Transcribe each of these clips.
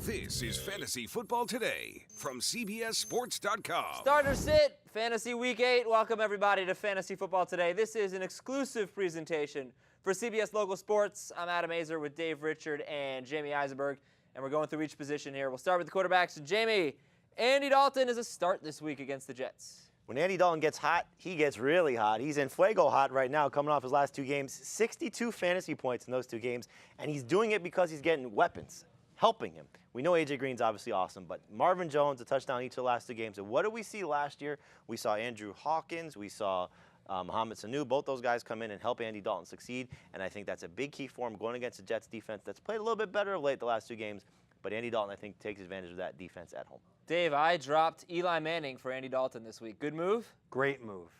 This is Fantasy Football Today from CBSSports.com. Starter sit, Fantasy Week 8. Welcome, everybody, to Fantasy Football Today. This is an exclusive presentation for CBS Local Sports. I'm Adam Azer with Dave Richard and Jamie Eisenberg, and we're going through each position here. We'll start with the quarterbacks. Jamie, Andy Dalton is a start this week against the Jets. When Andy Dalton gets hot, he gets really hot. He's in fuego hot right now, coming off his last two games. 62 fantasy points in those two games, and he's doing it because he's getting weapons helping him. We know A.J. Green's obviously awesome, but Marvin Jones, a touchdown each of the last two games. And what did we see last year? We saw Andrew Hawkins. We saw Mohamed Sanu. Both those guys come in and help Andy Dalton succeed, and I think that's a big key for him going against the Jets defense that's played a little bit better of late the last two games. But Andy Dalton, I think, takes advantage of that defense at home. Dave, I dropped Eli Manning for Andy Dalton this week. Good move? Great move.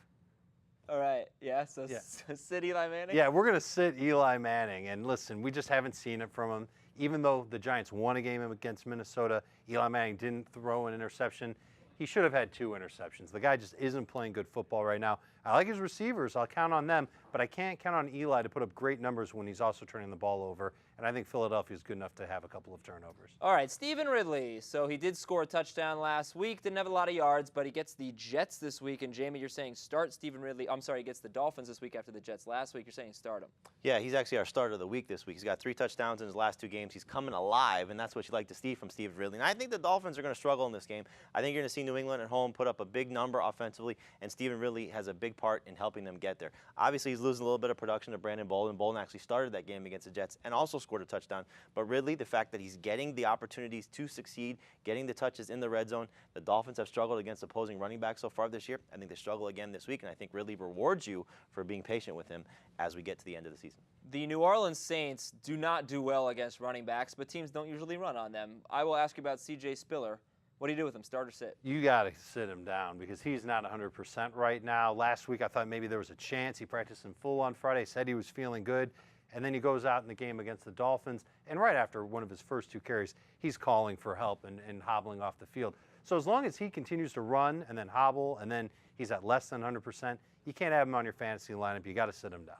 All right. Yeah, so sit Eli Manning? Yeah, we're going to sit Eli Manning. And listen, we just haven't seen it from him. Even though the Giants won a game against Minnesota, Eli Manning didn't throw an interception. He should have had 2 interceptions. The guy just isn't playing good football right now. I like his receivers. I'll count on them. But I can't count on Eli to put up great numbers when he's also turning the ball over. And I think Philadelphia is good enough to have a couple of turnovers. All right, Stephen Ridley. So he did score a touchdown last week. Didn't have a lot of yards, but he gets the Jets this week. And, Jamie, you're saying start Stephen Ridley. I'm sorry, he gets the Dolphins this week after the Jets last week. You're saying start him. Yeah, he's actually our starter of the week this week. He's got 3 touchdowns in his last 2 games. He's coming alive, and that's what you like to see from Stephen Ridley. And I think the Dolphins are going to struggle in this game. I think you're going to see New England at home put up a big number offensively, and Stephen Ridley has a big part in helping them get there. Obviously, he's losing a little bit of production to Brandon Bolden. Bolden actually started that game against the Jets and also scored a touchdown. But Ridley, the fact that he's getting the opportunities to succeed, getting the touches in the red zone, the Dolphins have struggled against opposing running backs so far this year. I think they struggle again this week, and I think Ridley rewards you for being patient with him as we get to the end of the season. The New Orleans Saints do not do well against running backs, but teams don't usually run on them. I will ask you about C.J. Spiller. What do you do with him, start or sit? You got to sit him down because he's not 100% right now. Last week I thought maybe there was a chance. He practiced in full on Friday, said he was feeling good, and then he goes out in the game against the Dolphins, and right after one of his first 2 carries, he's calling for help and hobbling off the field. So as long as he continues to run and then hobble and then he's at less than 100%, you can't have him on your fantasy lineup. You got to sit him down.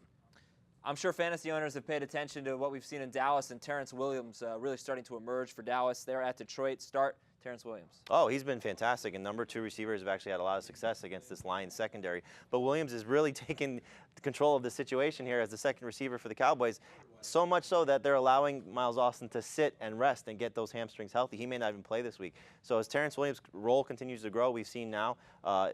I'm sure fantasy owners have paid attention to what we've seen in Dallas and Terrence Williams really starting to emerge for Dallas. They're at Detroit. Start Terrence Williams. Oh, he's been fantastic, and number 2 receivers have actually had a lot of success against this Lions secondary. But Williams is really taking control of the situation here as the second receiver for the Cowboys, so much so that they're allowing Miles Austin to sit and rest and get those hamstrings healthy. He may not even play this week. So as Terrence Williams' role continues to grow, we've seen now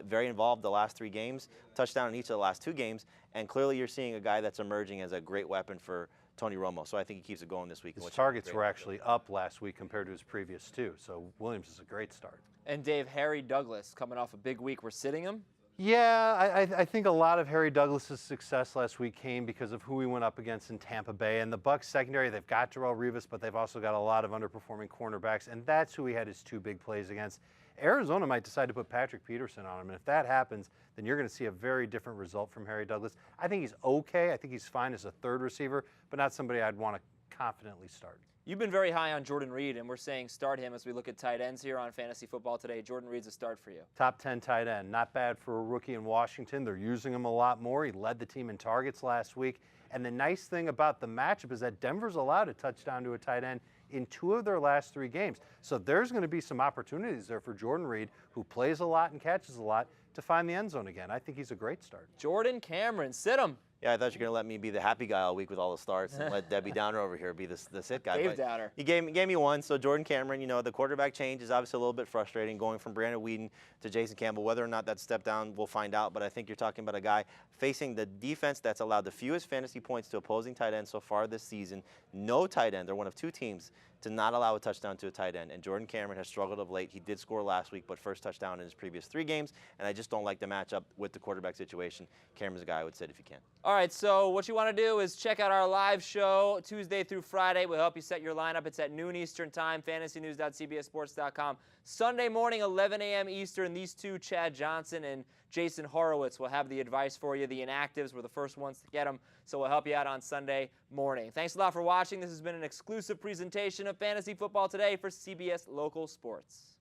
very involved the last 3 games, touchdown in each of the last 2 games, and clearly you're seeing a guy that's emerging as a great weapon for Tony Romo, so I think he keeps it going this week. His targets were actually up last week compared to his previous 2, so Williams is a great start. And Dave, Harry Douglas coming off a big week. We're sitting him? Yeah, I think a lot of Harry Douglas's success last week came because of who he went up against in Tampa Bay. And the Bucs secondary, they've got Darrelle Revis, but they've also got a lot of underperforming cornerbacks, and that's who he had his 2 big plays against. Arizona might decide to put Patrick Peterson on him, and if that happens, then you're going to see a very different result from Harry Douglas. I think he's okay. I think he's fine as a 3rd receiver, but not somebody I'd want to confidently start. You've been very high on Jordan Reed, and we're saying start him as we look at tight ends here on Fantasy Football Today. Jordan Reed's a start for you. Top 10 tight end. Not bad for a rookie in Washington. They're using him a lot more. He led the team in targets last week. And the nice thing about the matchup is that Denver's allowed a touchdown to a tight end in 2 of their last 3 games. So there's going to be some opportunities there for Jordan Reed, who plays a lot and catches a lot, to find the end zone again. I think he's a great start. Jordan Cameron, sit him. Yeah, I thought you were going to let me be the happy guy all week with all the starts and let Debbie Downer over here be the sit guy. Dave Downer. He gave me one. So Jordan Cameron, you know, the quarterback change is obviously a little bit frustrating, going from Brandon Weeden to Jason Campbell. Whether or not that's step down, we'll find out. But I think you're talking about a guy facing the defense that's allowed the fewest fantasy points to opposing tight ends so far this season. No tight end. They're one of 2 teams to not allow a touchdown to a tight end. And Jordan Cameron has struggled of late. He did score last week, but first touchdown in his previous 3 games. And I just don't like the matchup with the quarterback situation. Cameron's a guy I would sit if you can. All right, so what you want to do is check out our live show Tuesday through Friday. We'll help you set your lineup. It's at noon Eastern time, fantasynews.cbssports.com. Sunday morning, 11 a.m. Eastern, these 2, Chad Johnson and Jason Horowitz, will have the advice for you. The inactives were the first ones to get them, so we'll help you out on Sunday morning. Thanks a lot for watching. This has been an exclusive presentation of Fantasy Football Today for CBS Local Sports.